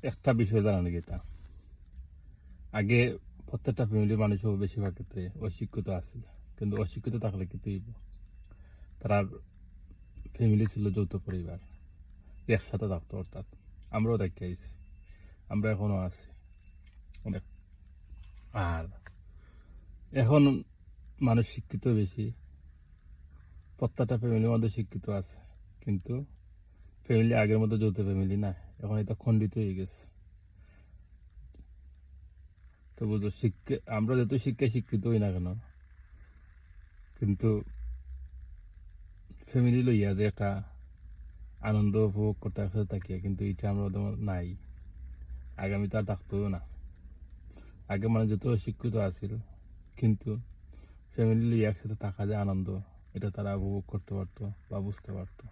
একটা বিষয় জানানো গেতা আগে প্রত্যেকটা ফ্যামিলি মানুষও বেশিরভাগ ক্ষেত্রে অশিক্ষিত আছিল, কিন্তু অশিক্ষিত থাকলে কিন্তু তার ফ্যামিলি ছিল যৌথ পরিবার, একসাথে থাকতো। অর্থাৎ আমরাও দেখে আইছি, আমরা এখনো আছি অনেক। আর এখন মানুষ শিক্ষিত বেশি, প্রত্যেকটা ফ্যামিলির মধ্যে শিক্ষিত আছে, কিন্তু ফ্যামিলি আগের মতো যৌথ ফ্যামিলি না, এখন এটা খণ্ডিত হয়ে গেছে। তো বুঝো, আমরা যত শিক্ষায় শিক্ষিত হই না কেন, কিন্তু ফ্যামিলি লইয়া যে একটা আনন্দ উপভোগ করতে একসাথে থাকি, কিন্তু এটা আমরা নাই, আগামীতে আর থাকতেও না। আগে মানুষ যত অশিক্ষিত আছিল, কিন্তু ফ্যামিলি লইয়া একসাথে থাকা যে আনন্দ, এটা তারা উপভোগ করতে পারতো বা বুঝতে পারতো।